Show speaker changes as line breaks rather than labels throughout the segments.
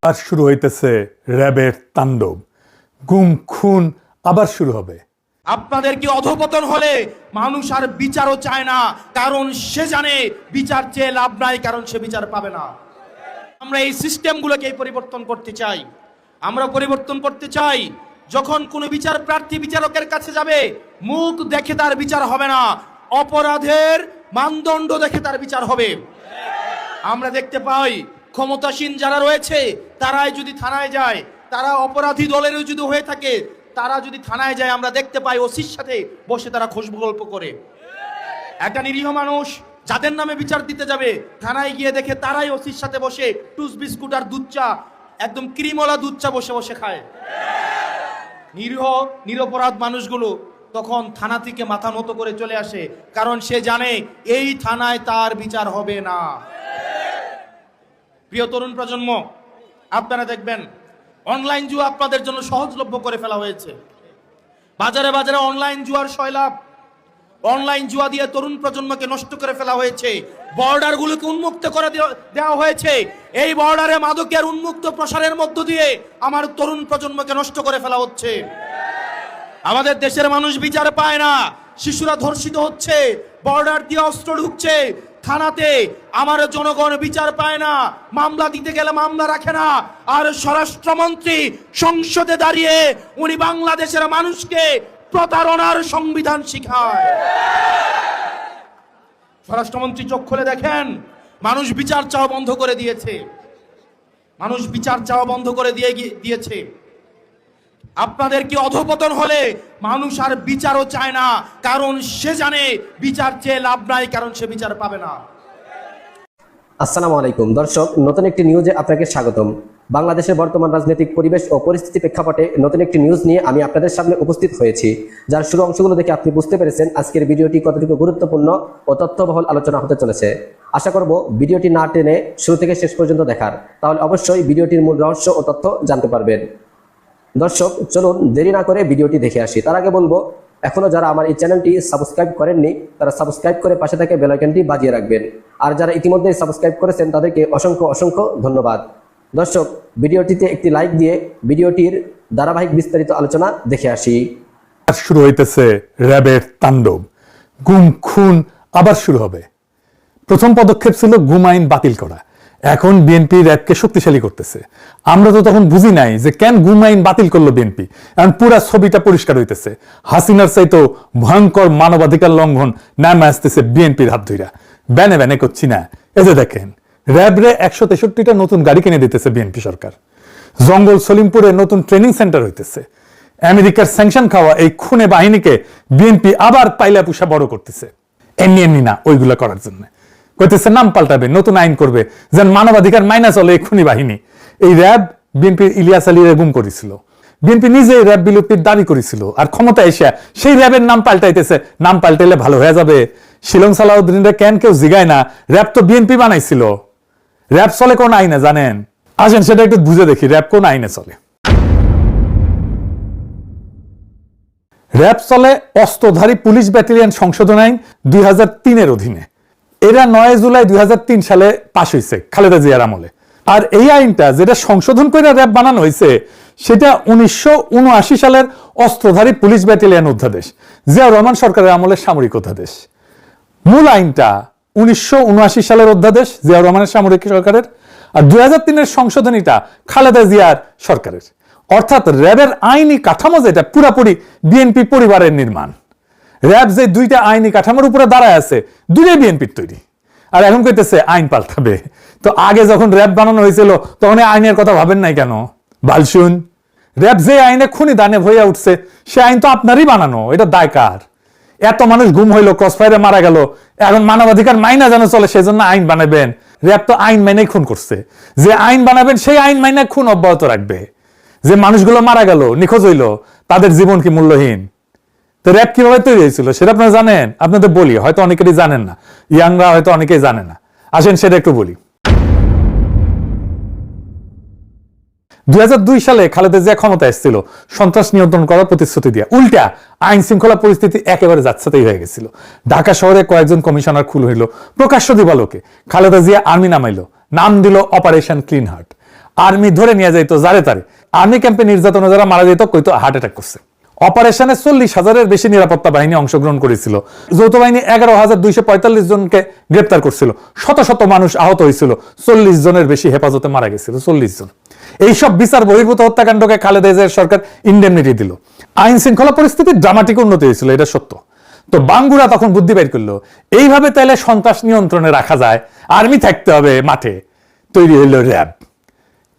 আর শুরু হইতেছে র্যাবের তাণ্ডব। গুম খুন আবার শুরু হবে।
আপনাদের কি অধপতন হলে মানুষ আর বিচারও চায় না, কারণ সে জানে বিচার চেয়ে লাভ নাই, কারণ সে বিচার পাবে না। আমরা এই সিস্টেমগুলোকে পরিবর্তন করতে চাই। আমরা পরিবর্তন করতে চাই, যখন কোনো বিচার প্রার্থী বিচারকের কাছে যাবে, মুখ দেখে তার বিচার হবে না, অপরাধের মানদণ্ড দেখে তার বিচার হবে। আমরা দেখতে পাই ক্ষমতাসীন যারা রয়েছে তারাই যদি থানায় যায়, তারা অপরাধী দলেরও যদি হয়ে থাকে, তারা যদি থানায় যায়, আমরা দেখতে পাই ওসির সাথে বসে তারা খুশবু গল্প করে। একটা নিরীহ মানুষ যাদের নামে বিচার দিতে যাবে, থানায় গিয়ে দেখে তারাই ওসির সাথে বসে টুস বিস্কুট আর দুধ চা, একদম ক্রিমওয়ালা দুধ চা বসে বসে খায়। নিরীহ নিরপরাধ মানুষগুলো তখন থানা থেকে মাথা নত করে চলে আসে, কারণ সে জানে এই থানায় তার বিচার হবে না। প্রিয় তরুণ প্রজন্ম, আপনারা দেখবেন অনলাইন জুয়া আপনাদের জন্য সহজলভ্য করে ফেলা হয়েছে। বাজারে বাজারে অনলাইন জুয়ার সয়লাভ, অনলাইন জুয়া দিয়ে তরুণ প্রজন্মকে নষ্ট করে ফেলা হয়েছে। বর্ডারগুলোকে উন্মুক্ত করে দেওয়া হয়েছে। এই বর্ডারে মাদকের উন্মুক্ত প্রসারের মধ্য দিয়ে আমার তরুণ প্রজন্মকে নষ্ট করে ফেলা হচ্ছে। আমাদের দেশের মানুষ বিচার পায় না, শিশুরা ধর্ষিত হচ্ছে, বর্ডার দিয়ে অস্ত্র ঢুকছে থানাতে, আমার জনগণ বিচার পায় না, মামলা দিতে গেলে মামলা রাখে না। আর স্বরাষ্ট্রমন্ত্রী সংসদে দাঁড়িয়ে উনি বাংলাদেশের মানুষকে প্রতারণার সংবিধান শিখায়। স্বরাষ্ট্রমন্ত্রী চোখ খুলে দেখেন, মানুষ বিচার চাওয়া বন্ধ করে দিয়েছে, মানুষ বিচার চাওয়া বন্ধ করে দিয়েছে। আপনাদের কি অধপতন হলে মানুষ আর বিচারও চায় না, কারণ সে জানে বিচার চেয়ে লাভ নাই, কারণ সে বিচার পাবে না।
আসসালামু আলাইকুম দর্শক, নতুন একটি নিউজে আপনাকে স্বাগতম। বাংলাদেশের বর্তমান রাজনৈতিক পরিবেশ ও পরিস্থিতি প্রেক্ষাপটে নতুন একটি নিউজ নিয়ে আমি আপনাদের সামনে উপস্থিত হয়েছি, যার শুরু অংশগুলো দেখে আপনি বুঝতে পেরেছেন আজকের ভিডিওটি কতটুকু গুরুত্বপূর্ণ ও তথ্যবহুল আলোচনা হতে চলেছে। আশা করব ভিডিওটি না টেনে শুরু থেকে শেষ পর্যন্ত দেখার, তাহলে অবশ্যই ভিডিওটির মূল রহস্য ও তথ্য জানতে পারবেন। দর্শক চলুন দেরি না করে ভিডিওটি দেখে আসি। তার আগে বলবো, এখনো যারা আমার এই চ্যানেলটি সাবস্ক্রাইব করেননি তারা সাবস্ক্রাইব করে পাশে থাকা বেল আইকনটি বাজিয়ে রাখবেন, আর যারা ইতিমধ্যে সাবস্ক্রাইব করেছেন তাদেরকে অসংখ্য অসংখ্য ধন্যবাদ। দর্শক ভিডিওটিতে একটি লাইক দিয়ে ভিডিওটির ধারাবাহিক বিস্তারিত আলোচনা দেখে আসি।
আর শুরু হইতেছে র্যাবের তাণ্ডব। গুম খুন আবার শুরু হবে। প্রথম পদক্ষেপ ছিল গুম আইন বাতিল করা, এখন বিএনপি র্যাবকে শক্তিশালী করতেছে। আমরা তো তখন বুঝি নাই যে কেন গুম আইন বাতিল করলো বিএনপি, এখন পুরা ছবিটা পরিষ্কার হইতেছে। হাসিনার চাইতো ভয়ঙ্কর মানবাধিকার লঙ্ঘন নামে আসতেছে বিএনপির হাত ধইরা। ব্যানে ব্যানে করছি না, এই যে দেখেন র্যাবরে 163টা নতুন গাড়ি কিনে দিতেছে বিএনপি সরকার। জঙ্গল সলিমপুরে নতুন ট্রেনিং সেন্টার হইতেছে। আমেরিকার স্যাংশন খাওয়া এই খুনে বাহিনীকে বিএনপি আবার পাইলা পুষা বড় করতেছে। এমনি না, ওইগুলা করার জন্য কইতেছে নাম পাল্টাবে, নতুন আইন করবে, যেন মানবাধিকার মাইনা চলে এই খুনি বাহিনী। এই র্যাব বিএনপির ইলিয়াস আলীর গুম করেছিল, বিএনপি নিজে র্যাব বিলুপ্তির দাবি করেছিল, আর ক্ষমতা এসে সেই র্যাবের নাম পাল্টাইতেছে। নাম পাল্টাইলে ভালো হয়ে যাবে? শিলং সালাউদ্দিনরা কেন কেউ জিগায় না? র্যাব তো বিএনপি বানাইছিল। র্যাব চলে কোন আইনে জানেন? আসেন সেটা একটু বুঝে দেখি, র্যাব কোন আইনে চলে। র্যাব চলে অস্ত্রধারী পুলিশ ব্যাটালিয়ন সংশোধন আইন 2003-এর অধীনে। এরা 9 জুলাই 2003 সালে পাশ হয়েছে খালেদা জিয়ার আমলে। আর এই আইনটা যেটা সংশোধন করে র্যাব বানানো হয়েছে সেটা 1979 সালের অস্ত্রধারী পুলিশ ব্যাটালিয়ন অধ্যাদেশ, জিয়াউর রহমান সরকারের আমলের সামরিক অধ্যাদেশ। মূল আইনটা 1979 সালের অধ্যাদেশ, জিয়াউর রহমানের সামরিক সরকারের, আর 2003-এর সংশোধনীটা খালেদা জিয়ার সরকারের। অর্থাৎ র্যাবের আইনি কাঠামো যেটা পুরাপুরি বিএনপি পরিবারের নির্মাণ। র্যাব যে দুইটা আইনি কাঠামোর উপরে দাঁড়ায় আছে, দুইটাই বিএনপির তৈরি। আর এখন কইতেছে আইন পাল্টাবে। তো আগে যখন র্যাব বানানো হয়েছিল তখন আইনের কথা ভাবেন নাই কেন? বালশুন, র্যাব যে আইনে খুনি দানে হইয়া উঠছে সে আইন তো আপনারই বানানো, এটা দায় কার? এত মানুষ গুম হইলো, ক্রসফায়ারে মারা গেল, এখন মানবাধিকার মাইনা যেন চলে সেজন্য আইন বানাবেন? র্যাব তো আইন মাইনেই খুন করছে। যে আইন বানাবেন সেই আইন মাইনে খুন অব্যাহত রাখবে। যে মানুষগুলো মারা গেল, নিখোঁজ হইল, তাদের জীবন কি মূল্যহীন? তো র্যাব কিভাবে তৈরি হয়েছিল সেটা আপনারা জানেন? আপনাদের বলি, হয়তো অনেকেরই জানেন না, ইয়াংরা হয়তো অনেকেই জানে না। আসেন সেটা একটু বলি। 2002 সালে খালেদা জিয়া ক্ষমতা এসেছিল সন্ত্রাস নিয়ন্ত্রণ করার প্রতিশ্রুতি দিয়ে, উল্টা আইন শৃঙ্খলা পরিস্থিতি একেবারে যাচ্ছেতাই হয়ে গেছিল। ঢাকা শহরে কয়েকজন কমিশনার খুন হইল, প্রকাশ্য দিবালোকে খালেদা জিয়া আর্মি নামাইলো, নাম দিল অপারেশন ক্লিন হার্ট। আর্মি ধরে নিয়ে যাইতো যারে তারে, আর্মি ক্যাম্পে নির্যাতনে যারা মারা যেত কইতো হার্ট অ্যাটাক করছে। অপারেশনে 40,000-এর বেশি নিরাপত্তা বাহিনী অংশগ্রহণ করেছিল। যৌথ বাহিনী 11,245 জনকে গ্রেপ্তার করছিল, শত শত মানুষ আহত হয়েছিল, 40 জনের বেশি হেফাজতে মারা গেছিল, 40 জন। এইসব বিচার বহির্ভূত হত্যাকাণ্ডকে খালেদা জিয়ার সরকার ইন্ডেমনিটি দিল। আইন শৃঙ্খলা পরিস্থিতির ড্রামাটিক উন্নতি হয়েছিল, এটা সত্য। তো বাঙ্গুরা তখন বুদ্ধি বের করলো, এইভাবে তাইলে সন্ত্রাস নিয়ন্ত্রণে রাখা যায়, আর্মি থাকতে হবে মাঠে। তৈরি হইল র্যাব।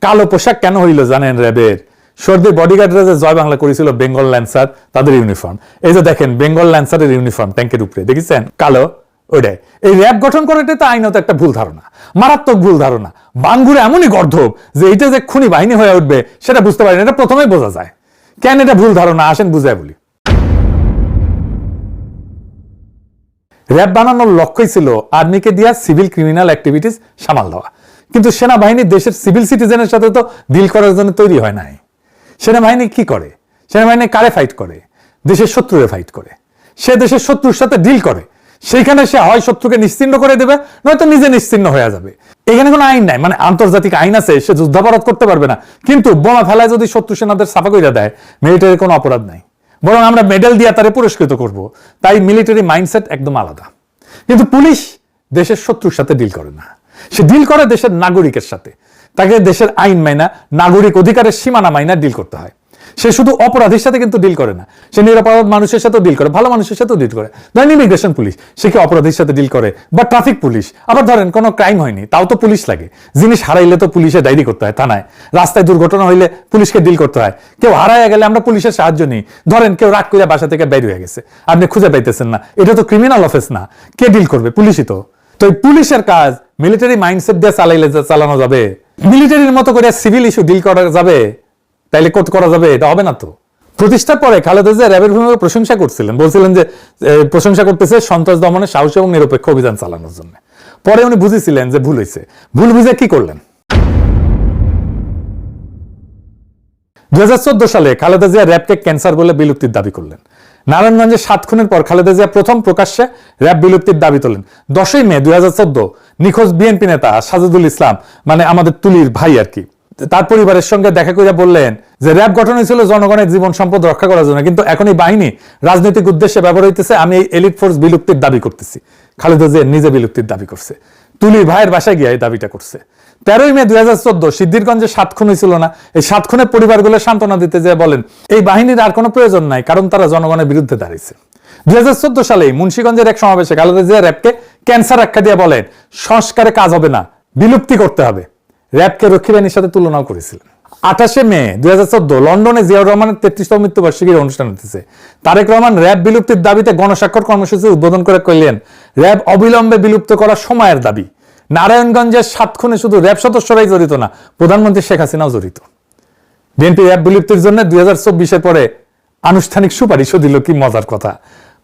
কালো পোশাক কেন হইল জানেন র্যাবের? সর্দির বডিগার্ডরা যে জয় বাংলা করেছিল বেঙ্গল ল্যান্সার, তাদের ইউনিফর্ম। এই যে দেখেন বেঙ্গল ল্যান্সারের ইউনিফর্ম ট্যাঙ্কের উপরে, দেখেছেন কালো, ওইটাই। এই র্যাব গঠন করাটা তো আইনত একটা ভুল ধারণা, মারাত্মক ভুল ধারণা। বাঙ্গুরা এমনই গর্ধব যে এটা যে খুনি বাহিনী হয়ে উঠবে সেটা বুঝতে পারেন, এটা প্রথমেই বোঝা যায়। কেন এটা ভুল ধারণা আসেন বুঝায় বলি। র্যাব বানানোর লক্ষ্যই ছিল আর্মিকে দিয়া সিভিল ক্রিমিনাল অ্যাক্টিভিটিস সামাল দেওয়া, কিন্তু সেনাবাহিনী দেশের সিভিল সিটিজেনের সাথে তো ডিল করার জন্য তৈরি হয় নাই। সেনাবাহিনী কি করে? সেনাবাহিনী কারে ফাইট করে? দেশের শত্রুরে ফাইট করে। সে দেশের শত্রুর সাথে ডিল করে, সেইখানে সে হয় শত্রুকে নিশ্চিহ্ন করে দেবে, নয়তো নিজে নিশ্চিহ্ন হয়ে যাবে। এখানে কোনো আইন নাই, মানে আন্তর্জাতিক আইন আছে, সে যুদ্ধাপরাধ করতে পারবে না, কিন্তু বোমা ফেলায় যদি শত্রু সেনাদের সাফা করে দেয়, মিলিটারির কোনো অপরাধ নাই, বরং আমরা মেডেল দিয়ে তারে পুরস্কৃত করব। তাই মিলিটারি মাইন্ডসেট একদম আলাদা। কিন্তু পুলিশ দেশের শত্রুর সাথে ডিল করে না, সে ডিল করে দেশের নাগরিকের সাথে। তাকে দেশের আইন মাইনা, নাগরিক অধিকারের সীমানা মাইনা ডিল করতে হয়। সে শুধু অপরাধীর সাথে কিন্তু ডিল করে না, সে নিরাপরাধ মানুষের সাথেও ডিল করে, ভালো মানুষের সাথেও ডিল করে। ধরেন ইমিগ্রেশন পুলিশ, সে কি অপরাধীর সাথে ডিল করে? বা ট্রাফিক পুলিশ, আবার ধরেন কোনো ক্রাইম হয়নি, তাও তো পুলিশ লাগে। জিনিস হারাইলে তো পুলিশে ডায়েরি করতে হয় থানায়, রাস্তায় দুর্ঘটনা হইলে পুলিশকে ডিল করতে হয়। কেউ হারাইয়া গেলে আমরা পুলিশের সাহায্য নিই। ধরেন কেউ রাগ করে বাসা থেকে বের হয়ে গেছে, আপনি খুঁজে পাইতেছেন না, এটা তো ক্রিমিনাল অফেন্স না, কে ডিল করবে? পুলিশই তো। তো এই পুলিশের কাজ মিলিটারি মাইন্ডসেট দিয়ে চালানো যাবে? মিলিটারির মতো করে সিভিল ইস্যু ডিল করা যাবে? তাইলে করা যাবে? এটা হবে না তো। প্রতিষ্ঠার পরে খালেদা জিয়া র্যাবের ভূমিকা প্রশংসা করছিলেন, বলছিলেন যে প্রশংসা করতেছে সন্ত্রাস দমনে সাহসী এবং নিরপেক্ষ অভিযান চালানোর জন্য। পরে উনি বুঝেছিলেন যে ভুল হয়েছে। ভুল বুঝে কি করলেন? 2014 সালে খালেদা জিয়া র্যাবকে ক্যান্সার বলে বিলুপ্তির দাবি করলেন। নারায়ণগঞ্জে 7 খুনের পর খালেদা জিয়া প্রথম প্রকাশ্যে র্যাব বিলুপ্তির দাবি তোলেন। 10 মে 2014 নিখোঁজ বিএনপি নেতা সাজেদুল ইসলাম, মানে আমাদের তুলির ভাই আর কি, তার পরিবারের সঙ্গে দেখা করে বললেন যে র্যাব গঠন হয়েছিল জনগণের জীবন সম্পদ রক্ষা করার জন্য, কিন্তু এখন এই বাহিনী রাজনৈতিক উদ্দেশ্যে ব্যবহার হইতেছে। আমি এই এলিট ফোর্স বিলুপ্তির দাবি করতেছি। খালেদা জিয়া নিজে বিলুপ্তির দাবি করছে, তুলির ভাইয়ের বাসায় গিয়ে এই দাবিটা করছে। 13 মে 2014 সিদ্ধিরগঞ্জে 7 খুন হয়েছিল না? এই 7 খুনের পরিবারগুলো সান্ত্বনা দিতে যেয়ে বলেন এই বাহিনীর আর কোনো প্রয়োজন নাই, কারণ তারা জনগণের বিরুদ্ধে দাঁড়িয়েছে। 2014 সালে মুন্সিগঞ্জের এক সমাবেশে খালেদা জিয়া র্যাবকে ক্যান্সার আখ্যা দিয়ে বলেন সংস্কারে কাজ হবে না, বিলুপ্তি করতে হবে। র্যাবকে রক্ষী বাহিনীর সাথে তুলনাও করেছিলেন। 28 মে 2014 লন্ডনে জিয়াউর রহমানের 33তম মৃত্যুবার্ষিকীর অনুষ্ঠান হতেছে। তারেক রহমান র্যাব বিলুপ্তির দাবিতে গণস্বাক্ষর কর্মসূচি উদ্বোধন করে কইলেন র্যাব অবিলম্বে বিলুপ্ত করা সময়ের দাবি। নারায়ণগঞ্জের 7 খুনে শুধু র্যাব সদস্যরাই জড়িত না, প্রধানমন্ত্রী শেখ হাসিনাও জড়িত। বিএনপি র্যাব বিলুপ্তির জন্য 2024 পরে আনুষ্ঠানিক সুপারিশও দিল। কি মজার কথা!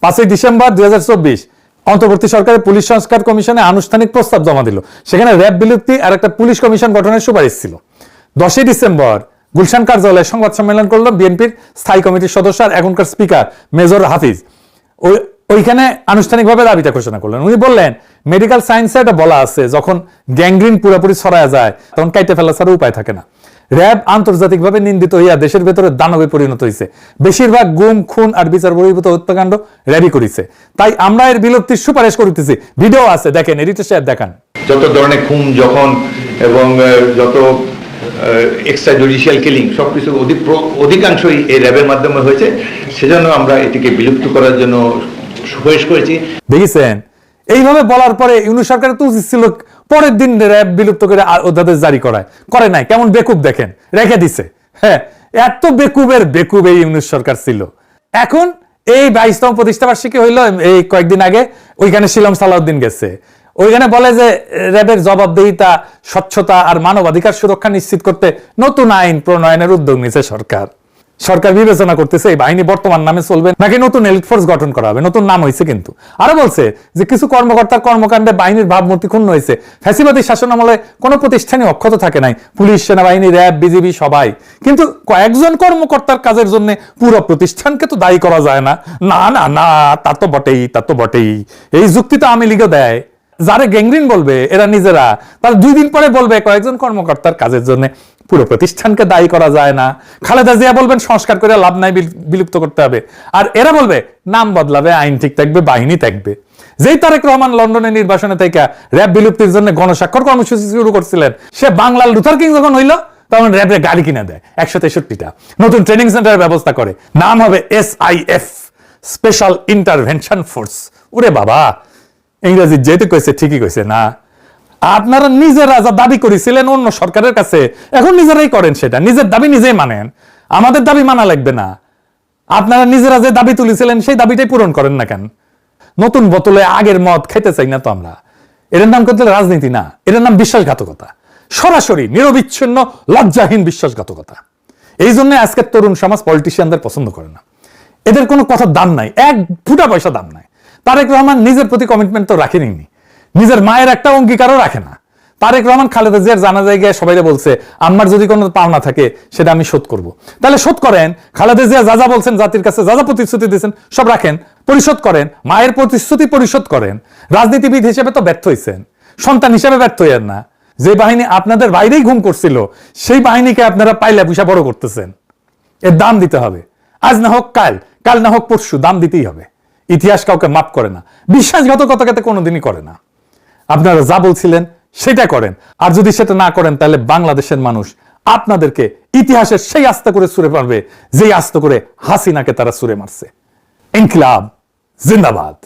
5 ডিসেম্বর 2024 অন্তর্বর্তী সরকারের পুলিশ সংস্কার কমিশনে আনুষ্ঠানিক প্রস্তাব জমা দিল। সেখানে র্যাব বিলুপ্তি আর একটা পুলিশ কমিশন গঠনের সুপারিশ ছিল। 10 ডিসেম্বর গুলশান কার্যালয়ে সংবাদ সম্মেলন করলো বিএনপির স্থায়ী কমিটির সদস্য আর এখনকার স্পিকার মেজর হাফিজ। ওইখানে আনুষ্ঠানিকভাবে দাবিটা ঘোষণা করলেন। উনি বললেন মেডিকেল সায়েন্সে এটা বলা আছে যখন গ্যাংগ্রিন পুরোপুরি ছড়ায় যায় তখন কাইটে ফেলা ছাড়া উপায় থাকে না। র্যাব আন্তর্জাতিকভাবে নিন্দিত হইয়া দেশের ভেতরে দানবে পরিণত হয়েছে। বেশিরভাগ গুম, খুন আর বিচার বহির্ভূত হত্যাকাণ্ড র্যাবই করেছে। তাই আমরা এর বিলুপ্তির সুপারিশ করতেছি। ভিডিও আছে, দেখেন, এডিটর সাহেব দেখান।
যত ধরনের খুন যখন এবং যত এক্সট্রা জুডিশিয়াল কিলিং সবকিছু অধিকাংশই এই র্যাবের মাধ্যমে হয়েছে। সেজন্য আমরা এটিকে বিলুপ্ত করার জন্য সুপারিশ করেছি।
দেখেছেন, এইভাবে বলার পরে ইউনূস সরকারের তো উচিত ছিল পরের দিন র্যাব বিলুপ্ত করে অধ্যাদেশ জারি করে নাই। কেমন বেকুব দেখেন, রেখে দিছে। হ্যাঁ, এত বেকুব এই ইউনূস সরকার ছিল। এখন এই 22তম প্রতিষ্ঠাবার্ষিকী হইল এই কয়েকদিন আগে, ওইখানে শিলং সালাউদ্দিন গেছে। ওইখানে বলে যে র্যাবের জবাবদিহিতা, স্বচ্ছতা আর মানবাধিকার সুরক্ষা নিশ্চিত করতে নতুন আইন প্রণয়নের উদ্যোগ নিয়েছে সরকার। সরকার বিবেচনা করতেছে এই বাহিনী বর্তমান নামে চলবে নাকি নতুন এলিট ফোর্স গঠন করা হবে। নতুন নাম হয়েছে, কিন্তু আরো বলছে যে কিছু কর্মকর্তার কর্মকাণ্ডে বাহিনীর ভাবমূর্তি ক্ষুণ্ণ হয়েছে। ফ্যাসিবাদী শাসন আমলে কোনো প্রতিষ্ঠানই অক্ষত থাকে নাই, পুলিশ, সেনাবাহিনী, র্যাব, বিজিবি সবাই। কিন্তু কয়েকজন কর্মকর্তার কাজের জন্য পুরো প্রতিষ্ঠানকে তো দায়ী করা যায় না। না না না, তা তো বটেই। এই যুক্তি তো আওয়ামী লীগও দেয়। যারা গ্যাংগ্রিন বলবে এরা নিজেরা, তার 2 দিন পরে বলবে কয়েকজন কর্মকর্তার কাজের জন্য পুরো প্রতিষ্ঠানকে দায়ী করা যায় না। খালেদা জিয়া বলবেন সংস্কার করে লাভ নাই, বিলুপ্ত করতে হবে, আর এরা বলবে নাম বদলাবে, আইন ঠিক থাকবে, বাহিনী থাকবে। যেই তারেক রহমান লন্ডনের নির্বাচনে থেকে র্যাব বিলুপ্তির জন্য গণস্বাক্ষর কর্মসূচি শুরু করছিলেন, সে বাংলার লুথার কিং যখন হইল তখন র্যাবের গাড়ি কিনে দেয় 163টা, নতুন ট্রেনিং সেন্টারের ব্যবস্থা করে, নাম হবে SIF, স্পেশাল ইন্টারভেনশন ফোর্স। ওরে বাবা, ইংরেজি যেহেতু কইছে ঠিকই কইছে না। আপনারা নিজেরা যা দাবি করেছিলেন অন্য সরকারের কাছে, এখন নিজেরাই করেন সেটা, নিজের দাবি নিজেই মানেন, আমাদের দাবি মানা লাগবে না। আপনারা নিজেরা যে দাবি তুলেছিলেন সেই দাবিটাই পূরণ করেন না কেন? নতুন বোতলে আগের মদ খেতে চাই না তো আমরা। এটার নাম করতে রাজনীতি না, এটার নাম বিশ্বাসঘাতকতা, সরাসরি নিরবিচ্ছিন্ন লজ্জাহীন বিশ্বাসঘাতকতা। এই জন্য আজকের তরুণ সমাজ পলিটিশিয়ানদের পছন্দ করে না। এদের কোনো কথার দাম নাই, এক ফুটা পয়সা দাম নাই। তারেক রহমান নিজের প্রতি কমিটমেন্ট তো রাখেনি, নিজের মায়ের একটা অঙ্গীকারও রাখে না। তারেক রহমান খালেদা জিয়ার জানাজায় গিয়ে সবাই বলছে আমার যদি কোনো পাওনা থাকে সেটা আমি শোধ করব। তাহলে শোধ করেন, খালেদা জিয়া যা যা বলছেন, জাতির কাছে যা যা প্রতিশ্রুতি দিয়েছেন সব রাখেন, পরিশোধ করেন, মায়ের প্রতিশ্রুতি পরিশোধ করেন। রাজনীতিবিদ হিসেবে তো ব্যর্থ হয়েছেন, সন্তান হিসেবে ব্যর্থ হইয়েন না। যে বাহিনী আপনাদের বাইরেই ঘুম করছিল সেই বাহিনীকে আপনারা পাইলা পুষা বড় করতেছেন। এর দাম দিতে হবে, আজ না হোক কাল, কাল না হোক পরশু, দাম দিতেই হবে। ইতিহাস কাউকে মাফ করে না, বিশ্বাসঘাতকতাকে কোনোদিনই করে না। আপনারা যা বলছিলেন সেটা করেন, আর যদি সেটা না করেন তাহলে বাংলাদেশের মানুষ আপনাদেরকে ইতিহাসের সেই আস্তে করে ছুঁড়ে মারবে যেই আস্তে করে হাসিনাকে তারা ছুঁড়ে মারছে। ইনকিলাব জিন্দাবাদ।